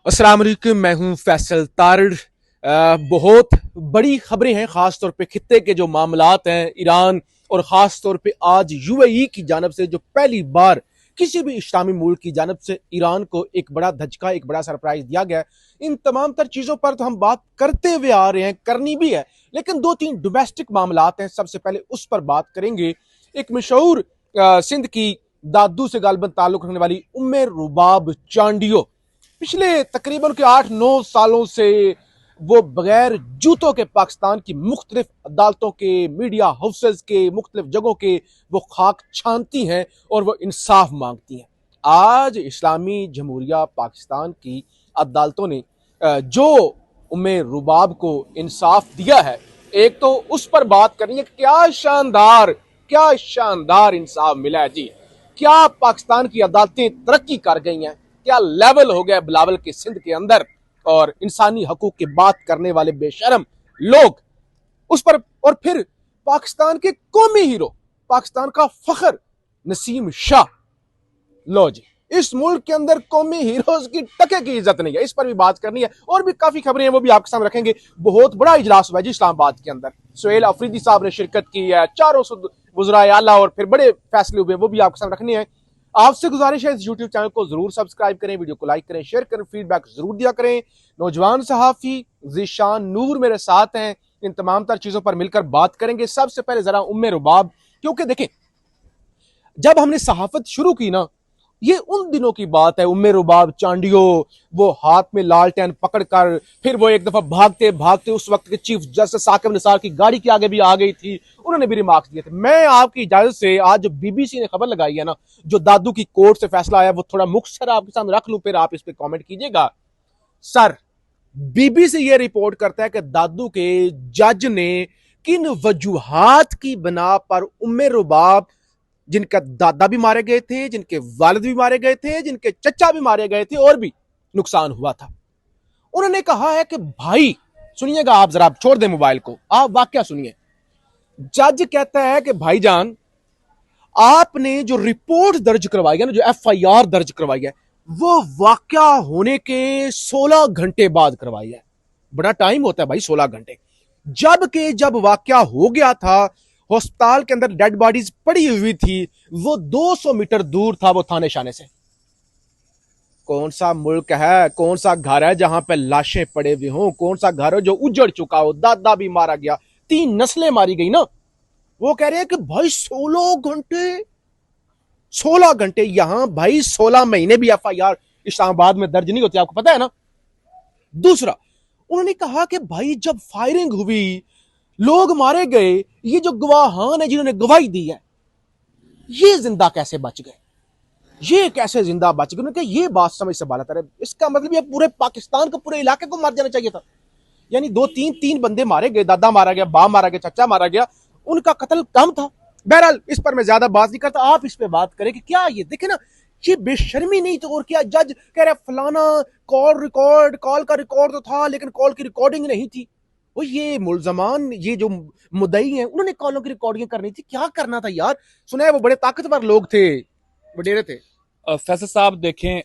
अस्सलाम वालेकुम, मैं हूं फैसल तारड़। बहुत बड़ी खबरें हैं, खास तौर पे खित्ते के जो मामलात हैं ईरान और खास तौर पे आज यूएई की जानब से जो पहली बार किसी भी इस्लामी मुल्क की जानब से ईरान को एक बड़ा धचका, एक बड़ा सरप्राइज दिया गया। इन तमाम तर चीजों पर तो हम बात करते हुए आ रहे हैं, करनी भी है, लेकिन दो तीन डोमेस्टिक मामलात हैं। सबसे पहले उस पर बात करेंगे। एक मशहूर सिंध की दादू से गालबन ताल्लुक रखने वाली उम्मे रुबाब चांडियो पिछले तकरीबन के 8-9 सालों से वो बगैर जूतों के पाकिस्तान की मुख्तलिफ अदालतों के, मीडिया हाउसेस के, मुख्तलिफ जगहों के वो खाक छानती हैं और वो इंसाफ मांगती हैं। आज इस्लामी जमहूरिया पाकिस्तान की अदालतों ने जो उम्मे रुबाब को इंसाफ दिया है, एक तो उस पर बात करनी है। क्या शानदार इंसाफ मिला है जी। क्या पाकिस्तान की अदालतें तरक्की कर गई हैं, क्या लेवल हो गया बिलावल के सिंध के अंदर, और इंसानी हकूक की बात करने वाले बेशरम लोग उस पर। और फिर पाकिस्तान के कौमी हीरो, पाकिस्तान का फखर नसीम शाह। लो जी, इस मुल्क के अंदर कौमी हीरोज की टके की इज्जत नहीं है, इस पर भी बात करनी है। और भी काफी खबरें हैं, वो भी आपके सामने रखेंगे। बहुत बड़ा इजलास हुआ है जी इस्लामाबाद के अंदर, सुहेल अफरीदी साहब ने शिरकत की है, 400 वज़राए आला, और फिर बड़े फैसले हुए, वो भी आपके सामने रखने हैं। आपसे गुजारिश है इस यूट्यूब चैनल को जरूर सब्सक्राइब करें, वीडियो को लाइक करें, शेयर करें, फीडबैक जरूर दिया करें। नौजवान सहाफी ज़ीशान नूर मेरे साथ हैं, इन तमाम तर चीजों पर मिलकर बात करेंगे। सबसे पहले जरा उम्मे रुबाब, क्योंकि देखें जब हमने सहाफत शुरू की ना, ये उन दिनों की बात है। उम्मे रुबाब चांडियो वो हाथ में लालटेन पकड़कर, फिर वो एक दफा भागते भागते उस वक्त के चीफ जस्टिस साकिब निसार की गाड़ी के आगे भी आ गई थी, उन्होंने भी रिमार्क्स दिए थे। मैं आपकी इजाजत से आज जो बीबीसी ने खबर लगाई है ना, जो दादू की कोर्ट से फैसला आया, वो थोड़ा मुख्तसर आपके सामने रख लूं, फिर आप इस पे कमेंट कीजिएगा। सर, बीबीसी ये रिपोर्ट करता है कि दादू के जज ने किन वजूहात की बना पर उम्मे रुबाब, जिनका दादा भी मारे गए थे, जिनके वालिद भी मारे गए थे, जिनके चचा भी मारे गए थे, और भी नुकसान हुआ था, उन्होंने कहा है कि भाई सुनिएगा, आप जरा छोड़ दें मोबाइल को, आप वाकया सुनिए। जज कहता है कि भाईजान, आपने जो रिपोर्ट दर्ज करवाई है ना, जो एफआईआर दर्ज करवाई है, वो वाकया होने के 16 घंटे बाद करवाई है। बड़ा टाइम होता है भाई 16 घंटे। जबकि जब वाकया हो गया था, अस्पताल के अंदर डेड बॉडीज पड़ी हुई थी, वो 200 मीटर दूर था वो थाने शाने से। कौन सा मुल्क है, कौन सा घर है जहां पे लाशें पड़े हुए हों? कौन सा घर है जो उजड़ चुका हो? दादा भी मारा गया, 3 नस्लें मारी गई ना। वो कह रहे हैं कि भाई 16 घंटे यहां भाई 16 महीने भी एफआईआर इस्लामाबाद में दर्ज नहीं होती, आपको पता है ना। दूसरा, उन्होंने कहा कि भाई जब फायरिंग हुई, लोग मारे गए, ये जो गवाहान है जिन्होंने गवाही दी है, ये जिंदा कैसे बच गए? ये कैसे जिंदा बच गए? उन्होंने कहा ये बात समझ से बाहर है। इसका मतलब ये पूरे पाकिस्तान को, पूरे इलाके को मार जाना चाहिए था। यानी 2-3 बंदे मारे गए, दादा मारा गया, बाप मारा गया, चचा मारा गया, उनका कत्ल कम था। बहरहाल इस पर मैं ज्यादा बात नहीं करता, आप इस पे बात करें कि क्या ये देखे ना, ये बेशर्मी नहीं तो और क्या। जज कह रहा फलाना कॉल का रिकॉर्ड तो था, लेकिन कॉल की रिकॉर्डिंग नहीं थी। वो ये मुलजमान, ये जो मुद्दई हैं, उन्होंने कॉलों की रिकॉर्डिंग करनी थी। क्या करना था यार? सुना है वो बड़े ताकतवर लोग थे, वडेरे थे। फैसल साहब देखें,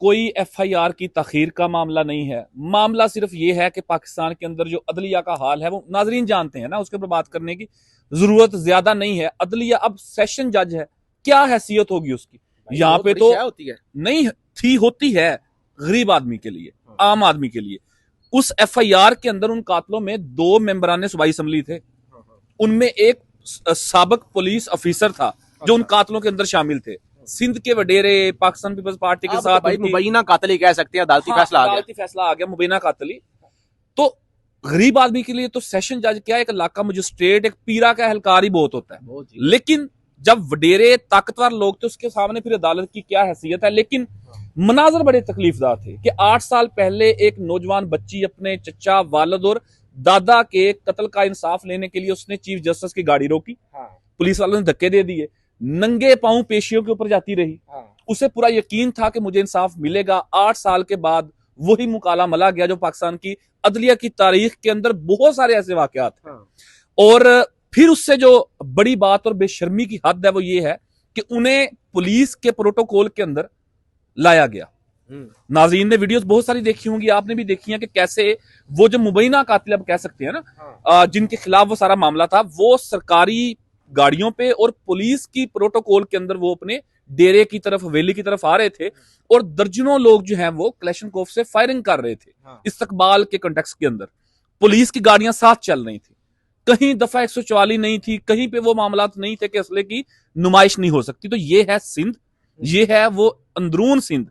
कोई एफआईआर की तखीर का मामला नहीं है। मामला सिर्फ ये है कि पाकिस्तान के अंदर जो अदलिया का हाल है वो नाजरीन जानते हैं ना, उसके ऊपर बात करने की जरूरत ज्यादा नहीं है। अदलिया अब सेशन जज है, क्या हैसियत होगी उसकी? यहाँ पे तो होती है, नहीं थी, होती है गरीब आदमी के लिए, आम आदमी के लिए। उस एफआईआर के अंदर उन कातलों में 2 मेंबरान सूबाई असम्बली थे, उनमें एक साबिक पुलिस अफिसर था जो उन कातलों के अंदर शामिल थे। सिंध के वडेरे पाकिस्तान पीपल्स पार्टी के साथ मुबैना कातली कह सकते हैं, अदालती फैसला आ गया, मुबैना कातली। तो गरीब आदमी के लिए तो सेशन जज क्या, एक इलाका मजिस्ट्रेट, एक पीरा का एहलकार ही बहुत होता है। लेकिन जब वडेरे ताकतवर लोग थे, उसके सामने फिर अदालत की क्या हैसियत है। लेकिन मनाजर बड़े तकलीफदार थे कि 8 साल पहले एक नौजवान बच्ची अपने चचा, वालिद और दादा के कत्ल का इंसाफ लेने के लिए उसने चीफ जस्टिस की गाड़ी रोकी, पुलिस वालों ने धक्के दे दिए, नंगे पांव पेशियों के ऊपर जाती रही। उसे पूरा यकीन था कि मुझे इंसाफ मिलेगा। 8 साल के बाद वही मुकाला मला गया जो पाकिस्तान की अदलिया की तारीख के अंदर बहुत सारे ऐसे वाकयात हैं। और फिर उससे जो बड़ी बात और बेशर्मी की हद है वो ये है कि उन्हें पुलिस के प्रोटोकॉल के अंदर लाया गया। नाज़रीन ने वीडियोस बहुत सारी देखी होंगी, आपने भी देखी है कि कैसे वो जो मुबैना कातिल अब कह सकते हैं ना, जिनके खिलाफ वो सारा मामला था, वो सरकारी गाड़ियों पे और पुलिस की प्रोटोकॉल के अंदर वो अपने डेरे की तरफ, हवेली की तरफ आ रहे थे और दर्जनों लोग जो हैं वो क्लैशनकोफ से फायरिंग कर रहे थे। इस्तकबाल के कंटेक्स्ट के अंदर पुलिस की गाड़ियां साथ चल रही थी, कहीं दफा 144 नहीं थी, कहीं पे वो मामला नहीं थे कि असले की नुमाइश नहीं हो सकती। तो ये है सिंध, ये है वो अंदरून सिंध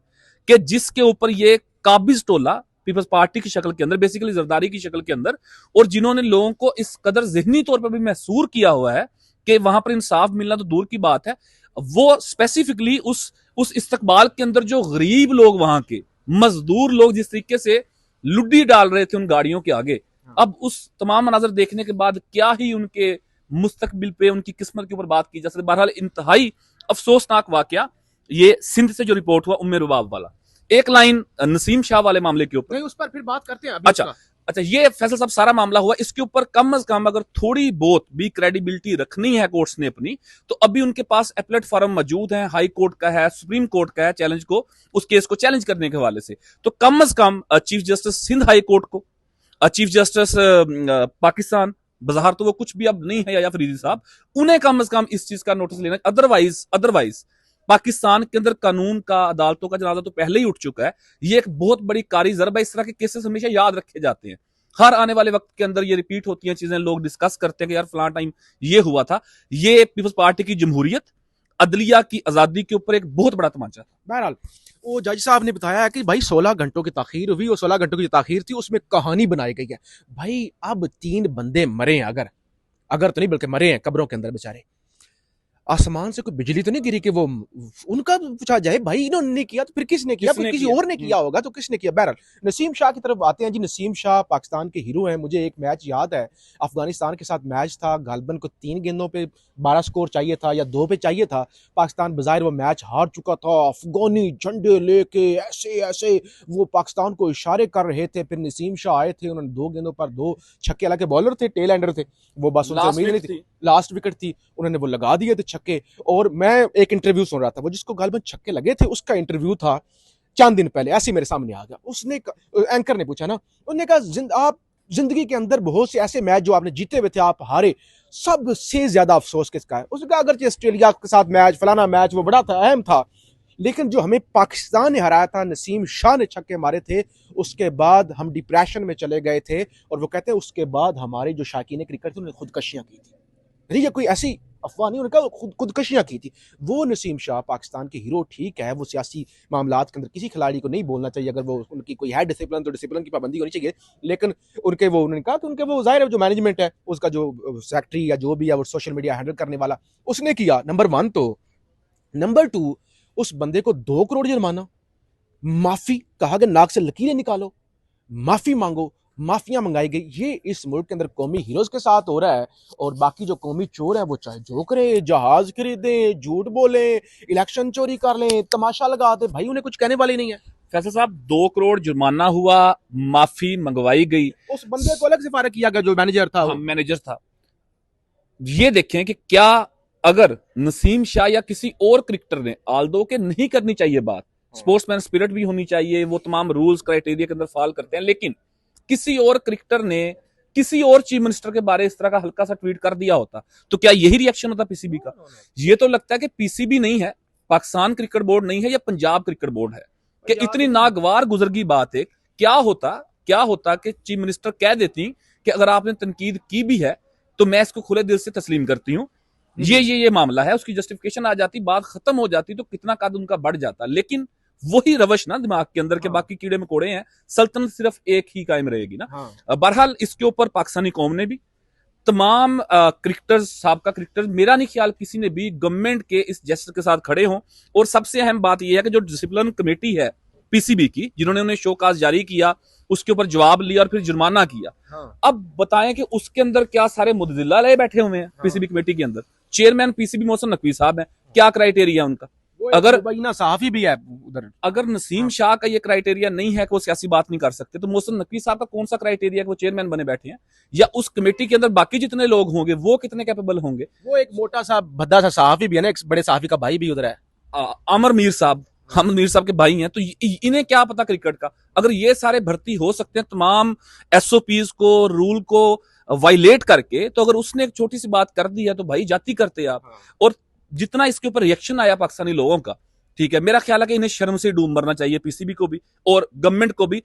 कि जिसके ऊपर ये काबिज टोला पीपल्स पार्टी की शक्ल के अंदर, बेसिकली जरदारी की शक्ल के अंदर, और जिन्होंने लोगों को इस कदर जहनी तौर पर भी महसूर किया हुआ है कि वहां पर इंसाफ मिलना तो दूर की बात है, वो स्पेसिफिकली उस इस्तकबाल के अंदर जो गरीब लोग, वहां के मजदूर लोग जिस तरीके से लुड्डी डाल रहे थे उन गाड़ियों के आगे, अब उस तमाम मनाजर देखने के बाद क्या ही उनके मुस्तकबिल पे, उनकी किस्मत के ऊपर बात की जा सकती। बहरहाल इंतहाई अफसोसनाक वाकया ये सिंध से जो रिपोर्ट हुआ उम्मे रुबाब वाला। एक लाइन नसीम शाह वाले मामले के ऊपर, उस पर फिर बात करते हैं अभी। अच्छा, ये फैसल साहब सारा मामला हुआ, इसके ऊपर कम से कम अगर थोड़ी बहुत भी क्रेडिबिलिटी रखनी है कोर्ट्स ने अपनी, तो अभी उनके पास एपलेट फॉर्म मौजूद है, हाई कोर्ट का है, सुप्रीम कोर्ट का है, चैलेंज को, उस केस को चैलेंज करने के हवाले से। तो कम से कम chief justice Sindh high court को, चीफ जस्टिस पाकिस्तान, बाजार तो वो कुछ भी अब नहीं है या फरीदी साहब, उन्हें कम से कम इस चीज का नोटिस लेना। अदरवाइज पाकिस्तान के अंदर कानून का, अदालतों का जनाजा तो पहले ही उठ चुका है। ये एक बहुत बड़ी कारी ज़रब है। इस तरह के केसेस हमेशा याद रखे जाते हैं, हर आने वाले वक्त के अंदर ये रिपीट होती हैं चीजें, लोग डिस्कस करते हैं कि यार फलां टाइम ये हुआ था। ये पीपल्स पार्टी की जमहूरियत, अदलिया की आजादी के ऊपर एक बहुत बड़ा तमाचा था। बहरहाल वो जज साहब ने बताया कि भाई 16 घंटों की ताखीर हुई और 16 घंटों की ताखीर थी, उसमें कहानी बनाई गई है। भाई अब 3 बंदे मरे हैं, अगर तो नहीं बल्कि मरे हैं कब्रों के अंदर बेचारे। आसमान से कोई बिजली तो नहीं गिरी कि वो उनका पूछा जाए भाई इन्होंने नहीं किया तो फिर किसने किया, फिर किसी और ने किया होगा तो किसने किया। बहरहाल नसीम शाह की तरफ आते हैं जी। नसीम शाह पाकिस्तान के हीरो हैं। मुझे एक मैच याद है, अफगानिस्तान के साथ मैच था, गालबन को 3 गेंदों पे 12 स्कोर चाहिए था या 2 पे चाहिए था। पाकिस्तान बज़ाहिर वो मैच हार चुका था, अफगानी झंडे लेके ऐसे ऐसे वो पाकिस्तान को इशारे कर रहे थे। फिर नसीम शाह आए थे, उन्होंने 2 गेंदों पर 2 छक्के, हालांकि बॉलर थे, टेल एंडर थे वो, बस उनसे उम्मीद नहीं थी, लास्ट विकेट थी, उन्होंने वो लगा दिए थे छक्के। और मैं एक इंटरव्यू सुन रहा था, वो जिसको गालबन छक्के लगे थे उसका इंटरव्यू था चंद दिन पहले, ऐसे मेरे सामने आ गया। उसने, एंकर ने पूछा ना, उन्होंने कहा आप जिंदगी के अंदर बहुत से ऐसे मैच जो आपने जीते हुए थे आप हारे, सबसे ज्यादा अफसोस किसका है? उसने कहा अगर ऑस्ट्रेलिया के साथ मैच, फलाना मैच वो बड़ा था, अहम था, लेकिन जो हमें पाकिस्तान ने हराया था, नसीम शाह ने छक्के मारे थे, उसके बाद हम डिप्रेशन में चले गए थे। और वो कहते हैं उसके बाद हमारे जो शाकीन क्रिकेट थे उन्होंने खुदकशियां की थी। ये कोई ऐसी अफवाह नहीं, उन्होंने खुदकशियां की थी। वो नसीम शाह पाकिस्तान के हीरो, ठीक है, वो सियासी मामलात के अंदर किसी खिलाड़ी को नहीं बोलना चाहिए, अगर वो उनकी कोई है डिसिप्लिन तो डिसिप्लिन की पाबंदी होनी चाहिए, लेकिन उनके वो, उन्होंने कहा कि उनके वो जाहिर है जो मैनेजमेंट है उसका, जो सेक्रेटरी या जो भी है वो सोशल मीडिया हैंडल करने वाला, उसने किया नंबर 1। तो नंबर 2, उस बंदे को 2 करोड़ जुर्माना, माफी, कहा कि नाक से लकीरें निकालो, माफी मांगो, माफियां मंगाई गई। ये इस मुल्क के अंदर कौमी हीरोज के साथ हो रहा है। और बाकी जो कौमी चोर है वो चाहे जो करे, जहाज खरीदें, झूठ बोले, इलेक्शन चोरी कर लें, तमाशा लगा दे, भाई उन्हें कुछ कहने वाली नहीं है। फैसल साहब 2 करोड़ जुर्माना हुआ, माफी मंगवाई गई, उस बंदे को अलग से फारिग किया गया जो मैनेजर था। मैनेजर था। ये देखें कि क्या अगर नसीम शाह या किसी और क्रिकेटर ने, आल्दो के नहीं करनी चाहिए बात, स्पोर्ट्समैन स्पिरिट भी होनी चाहिए, वो तमाम रूल्स क्राइटेरिया के अंदर फॉलो करते हैं, लेकिन किसी और क्रिकेटर ने किसी और चीफ मिनिस्टर के बारे इस तरह का हल्का सा ट्वीट कर दिया होता, तो क्या यही रिएक्शन होता पीसीबी का? ये तो लगता है कि पीसीबी नहीं है, पाकिस्तान क्रिकेट बोर्ड नहीं है, या पंजाब क्रिकेट बोर्ड है, कि इतनी नागवार गुजरगी बात है। क्या होता कि चीफ मिनिस्टर कह देती कि अगर आपने तनकीद की भी है तो मैं इसको खुले दिल से तस्लीम करती हूँ, ये मामला है, उसकी जस्टिफिकेशन आ जाती, बात खत्म हो जाती, तो कितना कद उनका बढ़ जाता। लेकिन वही रवश ना दिमाग के अंदर के बाकी कीड़े मकोड़े हैं, सल्तनत सिर्फ एक ही कायम रहेगी ना। बहरहाल इसके ऊपर पाकिस्तानी कौम ने भी, तमाम क्रिकेटर्स, साबका क्रिकेटर्स, मेरा नहीं ख्याल किसी ने भी गवर्नमेंट के इस जेस्चर के साथ खड़े हों। और सबसे अहम बात यह है कि जो डिसिप्लिन कमेटी है पीसीबी की, जिन्होंने उन्हें शोकाज जारी किया, उसके ऊपर जवाब लिया और फिर जुर्माना किया। अब बताएं कि उसके अंदर क्या सारे मुद्दिल्ला ले बैठे हुए हैं पीसीबी कमेटी के अंदर। चेयरमैन पीसीबी मोहसिन नकवी साहब हैं, क्या क्राइटेरिया उनका? अगर सहाफी भी है उधर, अगर नसीम शाह का ये क्राइटेरिया नहीं है कि वो सियासी बात नहीं कर सकते, तो मोहसिन नकवी साहब का कौन सा क्राइटेरिया कि वो चेयरमैन बने बैठे हैं? या उस कमेटी के अंदर बाकी जितने लोग होंगे वो कितने कैपेबल होंगे? वो एक मोटा सा भद्दा सा सहाफी भी है ना, एक बड़े सहाफी का भाई भी उधर है, अमर मीर साहब, हम मीर साहब के भाई हैं, तो इन्हें क्या पता क्रिकेट का। अगर ये सारे भर्ती हो सकते हैं तमाम एसओपीज को, रूल को वायलेट करके, तो अगर उसने एक छोटी सी बात कर दी है तो भाई जाती करते आप। और जितना इसके ऊपर रिएक्शन आया पाकिस्तानी लोगों का, ठीक है, मेरा ख्याल है कि इन्हें शर्म से डूब मरना चाहिए, पीसीबी को भी और गवर्नमेंट को भी।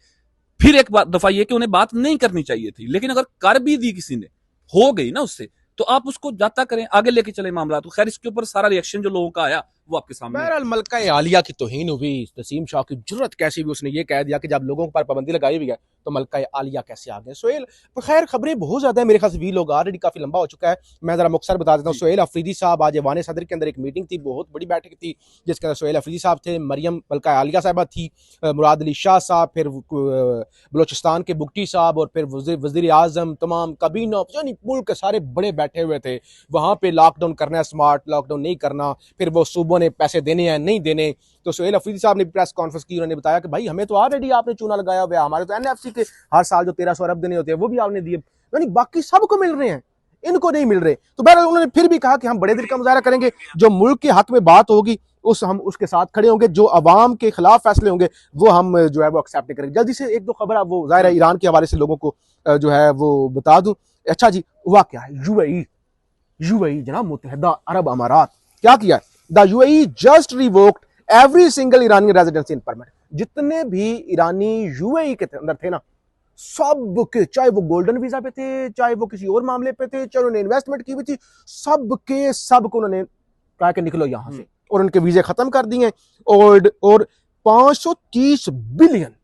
फिर एक दफा ये कि उन्हें बात नहीं करनी चाहिए थी, लेकिन अगर कर भी दी किसी ने, हो गई ना उससे, तो आप उसको जाता करें, आगे लेके चले मामला। तो खैर इसके ऊपर सारा रिएक्शन जो लोगों का आया वो आपके सामने। बहरहाल मलका आलिया की तौहीन हुई, नसीम शाह की जुर्रत कैसी भी, उसने ये कह दिया कि जब लोगों पर पाबंदी लगाई हुई है तो मलका आलिया कैसे आ गए। सोहेल, तो खैर खबरें बहुत ज्यादा है, मेरे ख्याल से वी लोग ऑलरेडी काफी लंबा हो चुका है, मैं जरा मुख्तसर बता देता हूँ। सोहेल अफरीदी साहब, आज ऐवान सदर के अंदर एक मीटिंग थी, बहुत बड़ी बैठक थी, जिसके अंदर सोहेल अफरीदी साहब थे, मरियम मलका आलिया साहबा थी, मुराद अली शाह साहब, फिर बलोचिस्तान के बुगटी साहब, और फिर वजीर आजम, तमाम काबीना, यानी मुल्क के सारे बड़े बैठे हुए थे वहां पे। लॉकडाउन करना है, स्मार्ट लॉकडाउन नहीं करना, फिर वो सूबों ने पैसे देने हैं नहीं देने। तो सोहेल अफरीदी साहब ने प्रेस कॉन्फ्रेंस की, उन्होंने बताया कि भाई हमें तो ऑलरेडी आपने चूना लगाया हुआ है, हमारे तो एनएफसी के हर साल जो 1300 अरब देने होते हैं वो भी आपने दिए, यानी बाकी सबको मिल रहे हैं, इनको नहीं मिल रहे। तो बहरहाल उन्होंने फिर भी कहा कि हम बड़े दिल का मुजाहरा करेंगे, जो मुल्क के हक में बात होगी हम उसके साथ खड़े होंगे, जो अवाम के खिलाफ फैसले होंगे वो हम जो है वो एक्सेप्ट करेंगे। जल्दी से एक दो खबर आप वो जाहिर है ईरान के हवाले से लोगों को जो है वो बता दूं। अच्छा जी, हुआ क्या है, यूएई जनाब, मुत्तहिदा अरब अमारात, क्या किया? The UAE just revoked every single Irani residency in permit. जितने भी ईरानी यूएई के अंदर थे ना, सब के, चाहे वो गोल्डन वीजा पे थे, चाहे वो किसी और मामले पे थे, चाहे उन्होंने इन्वेस्टमेंट की हुई थी, सब के सब को उन्होंने कहा कि निकलो यहां से, और उनके वीजे खत्म कर दिए। और 530 बिलियन,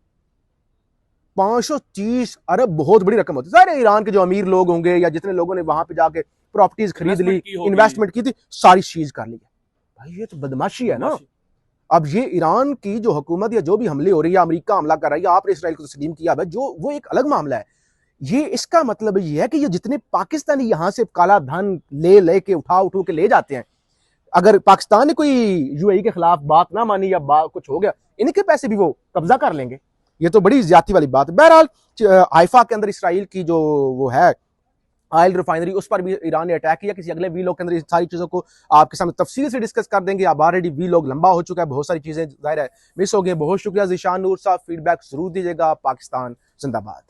530 अरब बहुत बड़ी रकम होती है। सारे ईरान के जो अमीर लोग होंगे या जितने लोगों ने वहां पे जाके प्रॉपर्टीज खरीद ली, इन्वेस्टमेंट की थी, सारी चीज कर ली। भाई ये तो बदमाशी है ना। अब ये ईरान की जो हुकूमत या जो भी हमले हो रही है, अमेरिका हमला कर रहा है, आपने इसराइल को तस्लीम किया है, जो वो एक अलग मामला है। ये इसका मतलब ये है कि ये जितने पाकिस्तानी यहां से काला धन ले के उठा के ले जाते हैं, अगर पाकिस्तान ने कोई यूएई के खिलाफ बात ना मानी या कुछ हो गया, इनके पैसे भी वो कब्जा कर लेंगे। ये तो बड़ी ज्यादती वाली बात है। बहरहाल हाइफा के अंदर इसराइल की जो वो है ऑयल रिफाइनरी, उस पर भी ईरान ने अटैक किया। किसी अगले वीलॉग के अंदर इस सारी चीजों को आपके सामने तफसील से डिस्कस कर देंगे। अब ऑलरेडी वीलॉग लंबा हो चुका है, बहुत सारी चीजें जाहिर है मिस हो गई। बहुत शुक्रिया ज़ीशान नूर साहब, फीडबैक जरूर दीजिएगा। पाकिस्तान जिंदाबाद।